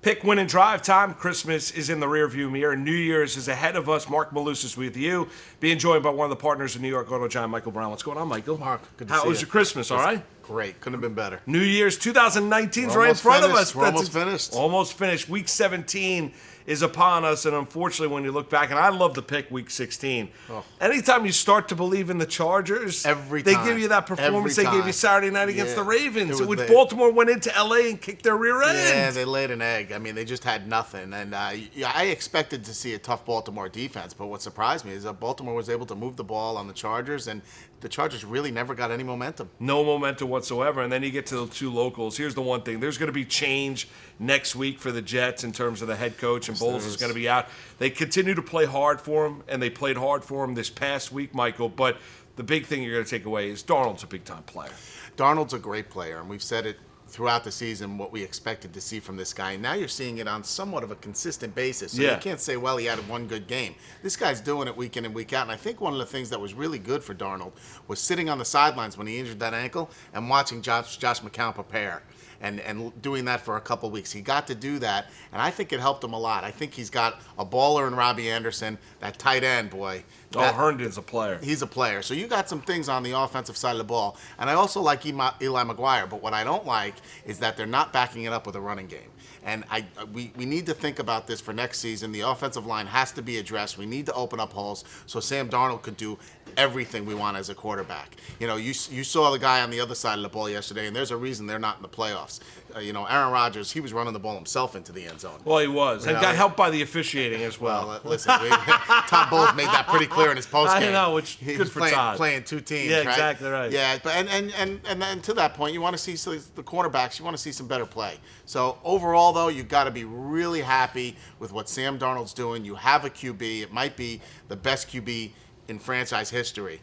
Pick, win, and drive time. Christmas is in the rearview mirror. New Year's is ahead of us. Marc Malusis with you. Being joined by one of the partners of New York Auto Giant, Michael Brown. What's going on, Michael? Marc, good to see you. How was your Christmas, all right? Great. Couldn't have been better. New Year's 2019 is right in front of us. We're almost finished. Almost finished. Week 17 is upon us, and unfortunately, when you look back, and I love to pick Week 16. Oh. Anytime you start to believe in the Chargers, they give you that performance they gave you Saturday night against the Ravens, which Baltimore went into L.A. and kicked their rear end. Yeah, they laid an egg. I mean, they just had nothing, and I expected to see a tough Baltimore defense, but what surprised me is that Baltimore was able to move the ball on the Chargers, and the Chargers really never got any momentum. No momentum whatsoever, and then you get to the two locals. Here's the one thing. There's going to be change next week for the Jets in terms of the head coach, and Bowles is going to be out. They continue to play hard for him, and they played hard for him this past week, Michael, but the big thing you're going to take away is Darnold's a big-time player. Darnold's a great player, and we've said it throughout the season what we expected to see from this guy. And now you're seeing it on somewhat of a consistent basis. So you can't say, well, he had one good game. This guy's doing it week in and week out. And I think one of the things that was really good for Darnold was sitting on the sidelines when he injured that ankle and watching Josh McCown prepare. And doing that for a couple weeks. He got to do that, and I think it helped him a lot. I think he's got a baller in Robbie Anderson, that tight end, boy. Herndon's a player. He's a player. So you got some things on the offensive side of the ball. And I also like Eli McGuire, but what I don't like is that they're not backing it up with a running game. And we need to think about this for next season. The offensive line has to be addressed. We need to open up holes so Sam Darnold could do everything we want as a quarterback. You know, you saw the guy on the other side of the ball yesterday, and there's a reason they're not in the playoffs. Aaron Rodgers, he was running the ball himself into the end zone. Well, he was. And got helped by the officiating as well. Listen, Todd Bowles made that pretty clear in his postgame. I know, which he good was for Todd. Playing two teams, yeah, right? exactly right. Yeah, but and then to that point, you want to see the cornerbacks, you want to see some better play. So overall, though, you've got to be really happy with what Sam Darnold's doing. You have a QB. It might be the best QB in franchise history.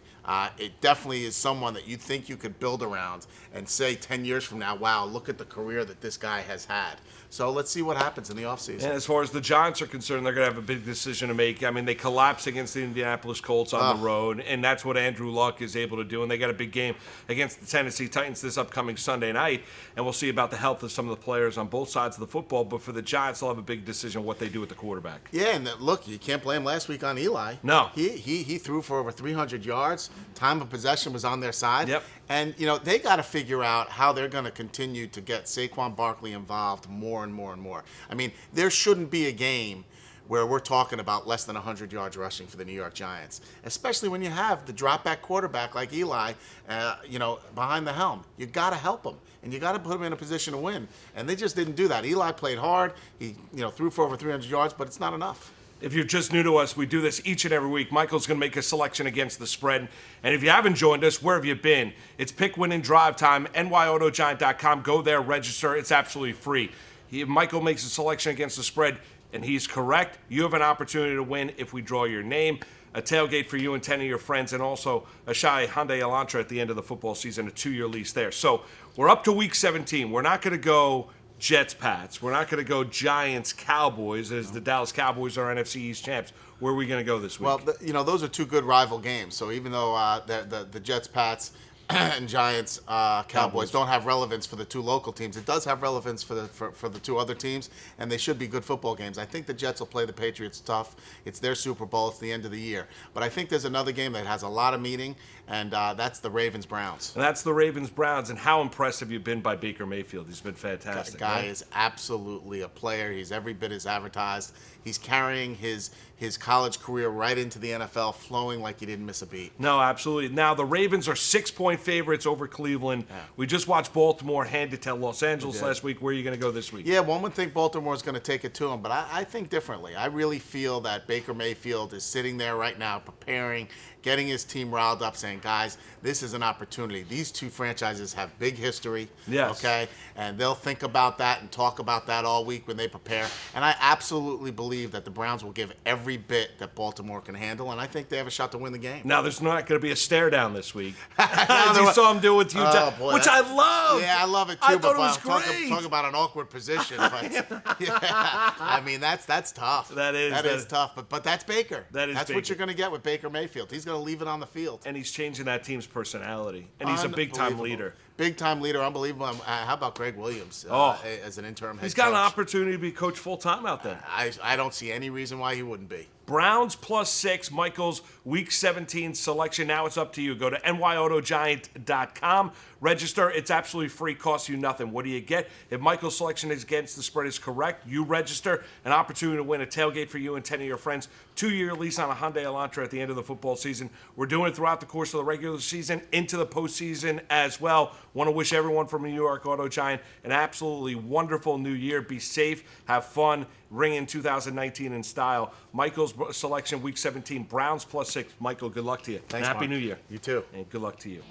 It definitely is someone that you think you could build around and say 10 years from now, wow, look at the career that this guy has had. So let's see what happens in the offseason. And as far as the Giants are concerned, they're going to have a big decision to make. I mean, they collapsed against the Indianapolis Colts on the road, and that's what Andrew Luck is able to do. And they got a big game against the Tennessee Titans this upcoming Sunday night, and we'll see about the health of some of the players on both sides of the football. But for the Giants, they'll have a big decision what they do with the quarterback. Yeah, and look, you can't blame last week on Eli. No. He threw for over 300 yards. Time of possession was on their side. Yep. And, they got to figure out how they're going to continue to get Saquon Barkley involved more and more and more. I mean, there shouldn't be a game where we're talking about less than 100 yards rushing for the New York Giants, especially when you have the drop-back quarterback like Eli, behind the helm. You got to help him, and you got to put him in a position to win. And they just didn't do that. Eli played hard. He, threw for over 300 yards, but it's not enough. If you're just new to us, we do this each and every week. Michael's going to make a selection against the spread. And if you haven't joined us, where have you been? It's Pick, Win, and Drive time, nyautogiant.com. Go there, register. It's absolutely free. Michael makes a selection against the spread, and he's correct. You have an opportunity to win if we draw your name, a tailgate for you and 10 of your friends, and also a Shy Hyundai Elantra at the end of the football season, a 2-year lease there. So we're up to Week 17. We're not going to go Jets-Pats. We're not going to go Giants-Cowboys as the Dallas Cowboys are NFC East champs. Where are we going to go this week? Well, those are two good rival games. So even though the Jets-Pats and Giants, Cowboys don't have relevance for the two local teams, it does have relevance for the two other teams, and they should be good football games. I think the Jets will play the Patriots tough. It's their Super Bowl. It's the end of the year. But I think there's another game that has a lot of meaning, and that's the Ravens-Browns. And that's the Ravens-Browns. And how impressed have you been by Baker Mayfield? He's been fantastic. The guy is absolutely a player. He's every bit as advertised. He's carrying his college career right into the NFL, flowing like he didn't miss a beat. No, absolutely. Now, the Ravens are 6-point favorites over Cleveland. Yeah. We just watched Baltimore hand it to Los Angeles last week. Where are you going to go this week? Yeah, one would think Baltimore's going to take it to him, but I think differently. I really feel that Baker Mayfield is sitting there right now preparing, getting his team riled up, saying, guys, this is an opportunity. These two franchises have big history, yes. Okay? And they'll think about that and talk about that all week when they prepare. And I absolutely believe that the Browns will give every bit that Baltimore can handle, and I think they have a shot to win the game. Now, there's not going to be a stare down this week. As you saw him do with Utah, which I love. Yeah, I love it too. I thought it was great. Talk about an awkward position. But, yeah, I mean, that's tough. That is tough. But that's Baker. That's Baker. What you're going to get with Baker Mayfield. He's going to leave it on the field. And he's changing that team's personality. And he's a big-time leader. Big-time leader, unbelievable. How about Greg Williams as an interim head coach? He's got an opportunity to be coached full-time out there. I don't see any reason why he wouldn't be. Browns +6, Michael's Week 17 selection. Now it's up to you. Go to nyautogiant.com. Register. It's absolutely free. Costs you nothing. What do you get? If Michael's selection against the spread is correct, you register. An opportunity to win a tailgate for you and 10 of your friends. 2-year lease on a Hyundai Elantra at the end of the football season. We're doing it throughout the course of the regular season, into the postseason as well. Want to wish everyone from New York Auto Giant an absolutely wonderful new year. Be safe. Have fun. Ring in 2019 in style. Michael's selection, Week 17, Browns +6. Michael, good luck to you. Thanks, and Happy Marc. New Year. You too. And good luck to you.